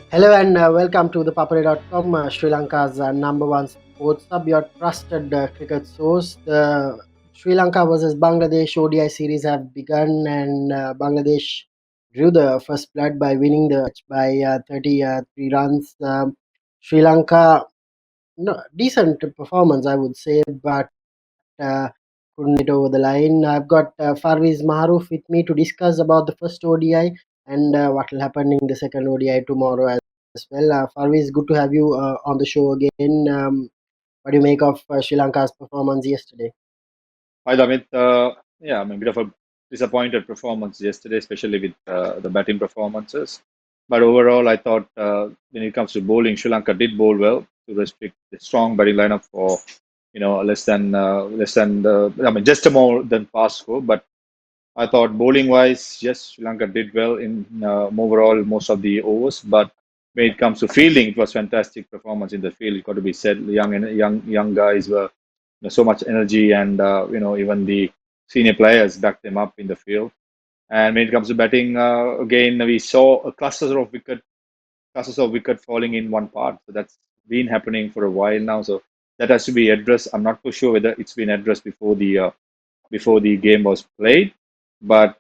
Hello and welcome to ThePapare.com, Sri Lanka's number one sports hub, your trusted cricket source. The Sri Lanka versus Bangladesh ODI series have begun, and Bangladesh drew the first blood by winning the match by 33 runs. Sri Lanka, no, decent performance, I would say, but uh, couldn't get over the line. I've got Farveez Maharoof with me to discuss about the first ODI and what will happen in the second ODI tomorrow as well. Farveez, good to have you on the show again. What do you make of Sri Lanka's performance yesterday? Hi, Damith. Yeah, I mean, a bit of a disappointed performance yesterday, especially with the batting performances. But overall, I thought when it comes to bowling, Sri Lanka did bowl well to restrict the strong batting lineup for less than I mean just a more than past score. But I thought bowling wise, yes, Sri Lanka did well in overall most of the overs. But when it comes to fielding, it was fantastic performance in the field. It got to be said, young guys were so much energy, and even the senior players backed them up in the field. And when it comes to batting, again we saw a clusters of wicket falling in one part. So that's been happening for a while now. So that has to be addressed. I'm not too sure whether it's been addressed before the game was played, but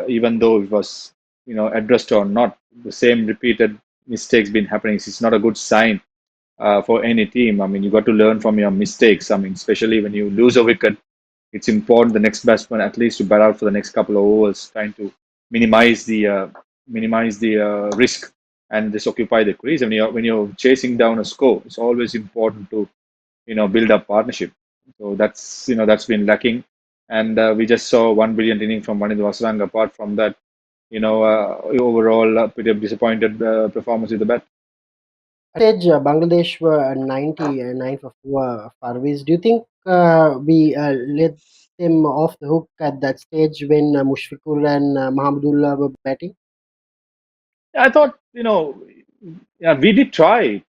even though it was addressed or not, the same repeated mistakes been happening. It's not a good sign for any team. I mean, you got to learn from your mistakes. I mean, especially when you lose a wicket, it's important the next batsman at least to bat out for the next couple of overs, trying to minimize the risk and just occupy the crease. And when you're chasing down a score, it's always important to build up partnership. So that's been lacking, and we just saw one brilliant inning from Wanindu Hasaranga. Apart from that, overall pretty disappointed performance with the bat. At stage, Bangladesh were 90 and 9 for 4 Farveez. Do you think we let them off the hook at that stage when Mushfiqur and Mahamudullah were batting? Yeah, I thought, yeah, we did try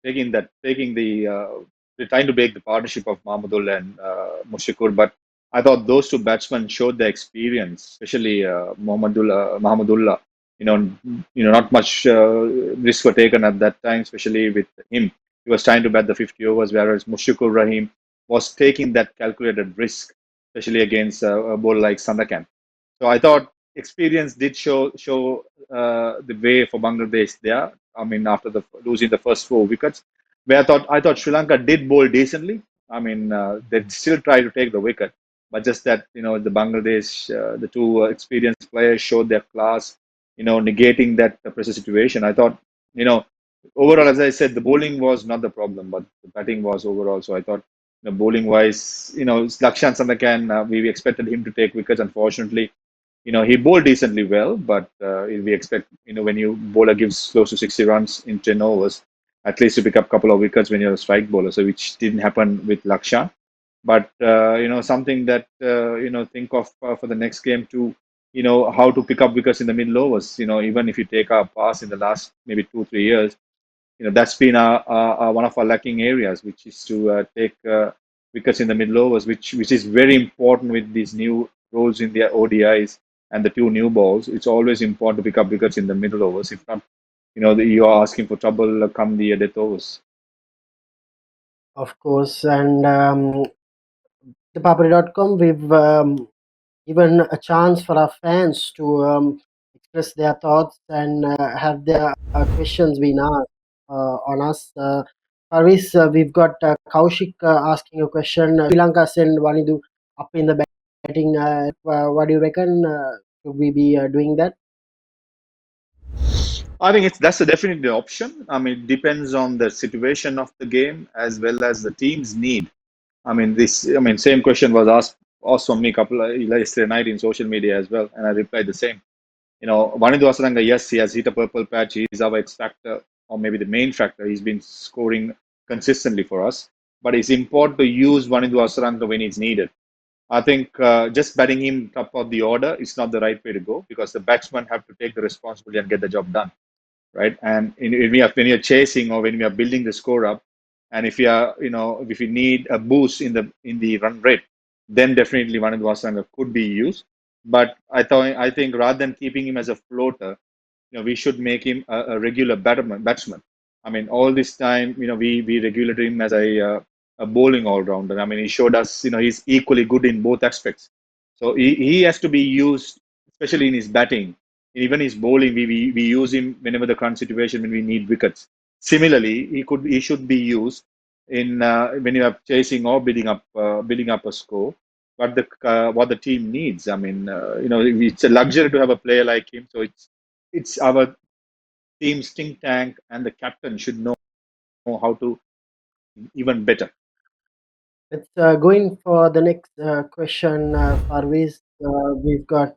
trying to break the partnership of Mahmudullah and Mushikur, but I thought those two batsmen showed their experience, especially Mahmudullah. Not much risks were taken at that time, especially with him. He was trying to bat the 50 overs, whereas Mushikur Rahim was taking that calculated risk, especially against a bowler like Sandakan. So I thought experience did show the way for Bangladesh there. I mean, after losing the first four wickets, where I thought Sri Lanka did bowl decently. I mean, they still tried to take the wicket, but just that the Bangladesh, the two experienced players showed their class. Negating that pressure situation. I thought overall, as I said, the bowling was not the problem, but the batting was overall. So I thought bowling wise, Lakshan Sandakan, we expected him to take wickets. Unfortunately, he bowled decently well, but we expect, when you bowler gives close to 60 runs in 10 overs, at least to pick up a couple of wickets when you're a strike bowler. So which didn't happen with Lakshan. But something that think of for the next game to how to pick up wickets in the middle overs. Even if you take our pass in the last maybe 2 3 years, that's been one of our lacking areas, which is to take wickets in the middle overs, which is very important with these new rules in the ODIs and the two new balls. It's always important to pick up wickets in the middle overs. If not, you are asking for trouble come the death overs. Of course, and ThePapare.com, we've given a chance for our fans to express their thoughts and have their questions being asked on us. Parvis, we've got Kaushik asking a question. Sri Lanka send Wanindu up in the batting. What do you reckon? Should we be doing that? I think that's a definitely option. I mean, it depends on the situation of the game as well as the team's need. I mean, same question was asked from me yesterday night in social media as well, and I replied the same. Wanindu Hasaranga, yes, he has hit a purple patch. He's our X factor, or maybe the main factor. He's been scoring consistently for us, but it's important to use Wanindu Hasaranga when it's needed. I think just batting him top of the order is not the right way to go, because the batsmen have to take the responsibility and get the job done, right? And when you're chasing, or when we are building the score up, and if you need a boost in the run rate, then definitely Wanindu Hasaranga could be used. But I think rather than keeping him as a floater, we should make him a regular batsman. I mean, all this time, we regulated him as a bowling all rounder. I mean, he showed us, he's equally good in both aspects. So he has to be used, especially in his batting. Even his bowling, we use him whenever the current situation when we need wickets. Similarly, he should be used in when you are chasing or building up a score. But what the team needs. I mean, it's a luxury to have a player like him. So it's our team's think tank, and the captain should know how to even better. Let's go in for the next question, Farveez. We've got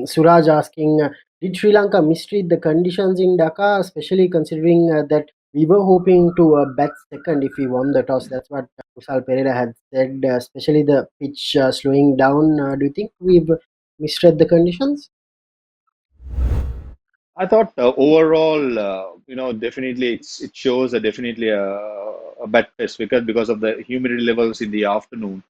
Suraj asking, did Sri Lanka mistreat the conditions in Dhaka, especially considering that we were hoping to bat second if we won the toss? That's what Kusal Pereira had said, especially the pitch slowing down. Do you think we've misread the conditions? I thought overall, definitely it shows definitely a bet test because of the humidity levels in the afternoon.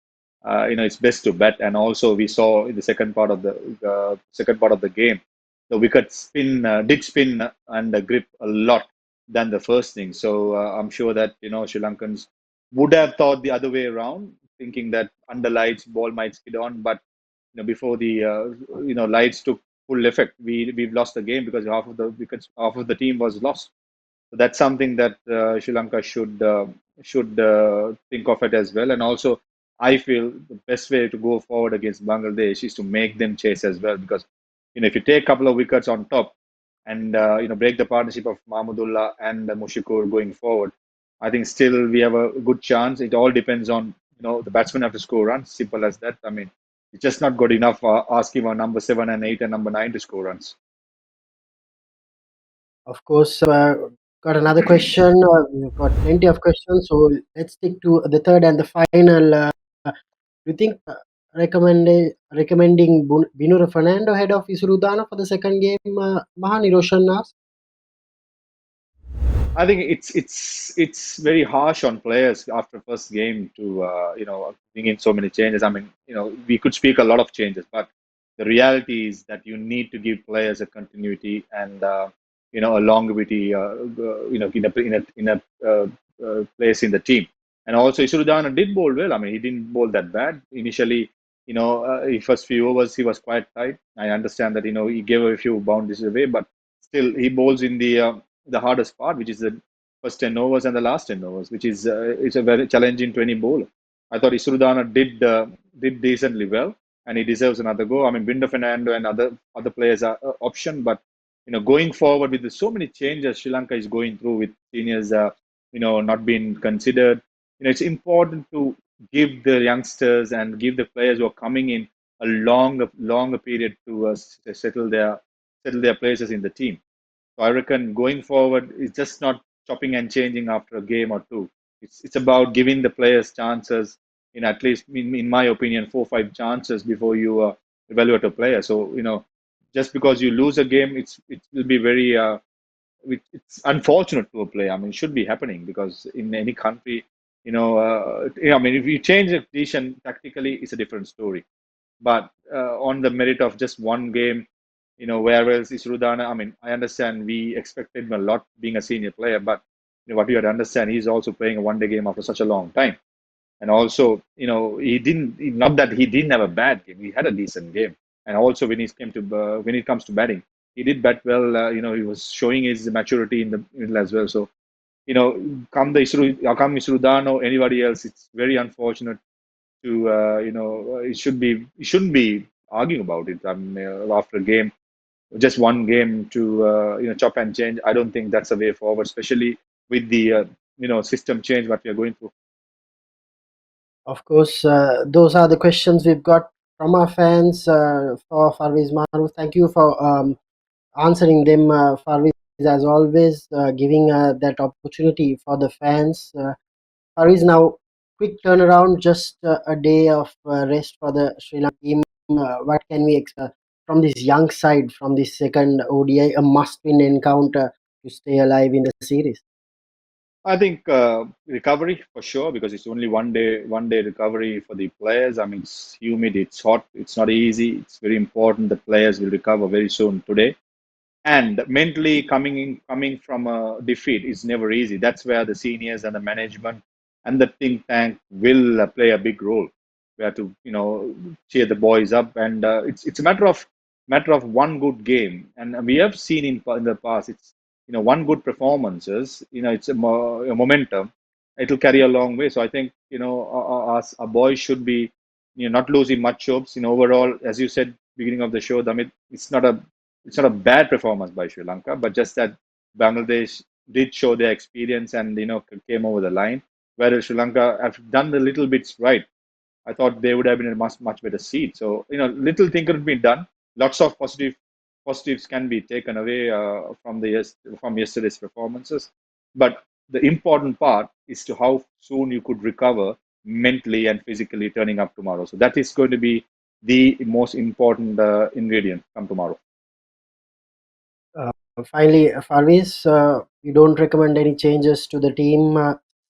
It's best to bet, and also we saw in the second part of the game, the wicket did spin and grip a lot than the first thing. So I'm sure that Sri Lankans would have thought the other way around, thinking that under lights ball might skid on, but before the lights took full effect, we've lost the game because half of the team was lost. So that's something that Sri Lanka should think of it as well. And also, I feel the best way to go forward against Bangladesh is to make them chase as well, because if you take a couple of wickets on top and break the partnership of Mahmudullah and Mushikur going forward, I think still we have a good chance. It all depends on the batsmen have to score runs. Simple as that. I mean, it's just not good enough asking our number 7 and 8 and number 9 to score runs. Of course, got another question. We've got plenty of questions, so let's stick to the third and the final. Do you think recommending Binura Fernando head of Isurudana for the second game, Mahani Roshan asked? I think it's very harsh on players after first game to bring in so many changes. I mean, we could speak a lot of changes, but the reality is that you need to give players a continuity and a longevity, in a place in the team. And also, Isurudana did bowl well. I mean, he didn't bowl that bad initially. In first few overs he was quite tight. I understand that he gave a few boundaries away, but still he bowls in the hardest part, which is the first 10 overs and the last 10 overs, which is it's a very challenging 20 bowler. I thought Isrudana did decently well, and he deserves another go. I mean, Binder Fernando and other players are option, but going forward with so many changes Sri Lanka is going through with seniors, not being considered. It's important to give the youngsters and give the players who are coming in a longer period to settle their places in the team. So I reckon going forward, it's just not chopping and changing after a game or two. It's about giving the players chances, in at least, in my opinion, 4 or 5 chances before you evaluate a player. So just because you lose a game, it will be very it's unfortunate to a player. I mean, it should be happening because in any country, I mean, if you change a decision tactically, it's a different story. But on the merit of just one game, whereas Isrudana, I mean, I understand we expected him a lot being a senior player, but what you have to understand, he's also playing a one-day game after such a long time. And also, not that he didn't have a bad game, he had a decent game. And also when it comes to batting, he did bat well. He was showing his maturity in the middle as well. So, come Isrudano, anybody else, it's very unfortunate to it shouldn't be arguing about it. I mean, after a game, just one game to chop and change. I don't think that's a way forward, especially with the system change what we are going through. Of course, those are the questions we've got from our fans for Farveez Maharoof. Thank you for answering them, Farveez, as always, giving that opportunity for the fans. Farveez, now quick turnaround, just a day of rest for the Sri Lanka team. What can we expect from this young side, from this second ODI, a must-win encounter to stay alive in the series? I think recovery for sure because it's only one day recovery for the players. I mean, it's humid, it's hot, it's not easy. It's very important that players will recover very soon today. and mentally coming from a defeat is never easy. That's where the seniors and the management and the think tank will play a big role. We have to cheer the boys up, and it's a matter of one good game, and we have seen in the past, it's one good performances, it's a momentum. It'll carry a long way. So I think us our boys should be not losing much hopes. Overall, as you said beginning of the show, Damit, it's not a bad performance by Sri Lanka, but just that Bangladesh did show their experience and came over the line. Whereas Sri Lanka have done the little bits right. I thought they would have been in a much better seat. So little thing could be done. Lots of positives can be taken away from yesterday's performances, but the important part is to how soon you could recover mentally and physically turning up tomorrow. So that is going to be the most important ingredient come tomorrow. Finally, Farveez, you don't recommend any changes to the team.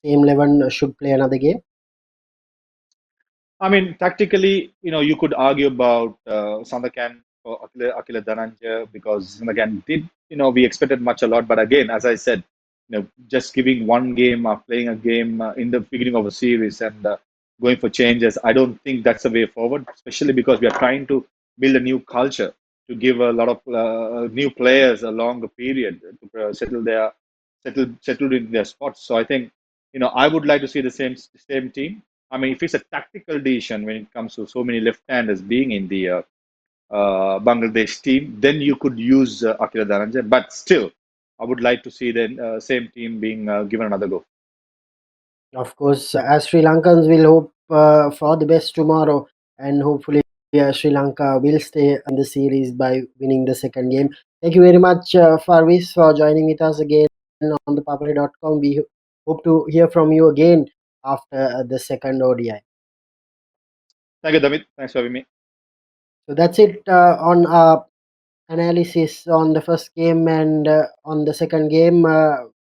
Same 11 should play another game. I mean, tactically, you could argue about Sandakan or Akila Dhananjaya, because Sandakan did, we expected much a lot. But again, as I said, just giving one game or playing a game in the beginning of a series and going for changes, I don't think that's the way forward, especially because we are trying to build a new culture to give a lot of new players a longer period to settle in their spots. So I think, I would like to see the same team. I mean, if it's a tactical decision when it comes to so many left-handers being in the Bangladesh team, then you could use Akila Dhananjaya. But still, I would like to see the same team being given another go. Of course, as Sri Lankans will hope for the best tomorrow, and hopefully Sri Lanka will stay in the series by winning the second game. Thank you very much, Farveez, for joining with us again on the Papare.com. We hope to hear from you again after the second ODI. Thank you, Damith. Thanks for having me. So that's it on our analysis on the first game, and on the second game.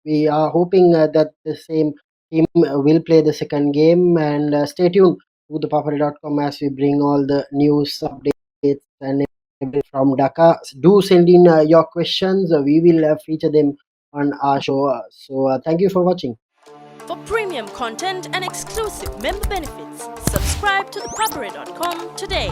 We are hoping that the same team will play the second game, and stay tuned to the Papare.com as we bring all the news updates and everything from Dhaka. Do send in your questions. We will feature them on our show. So thank you for watching. For premium content and exclusive member benefits, subscribe to ThePapare.com today.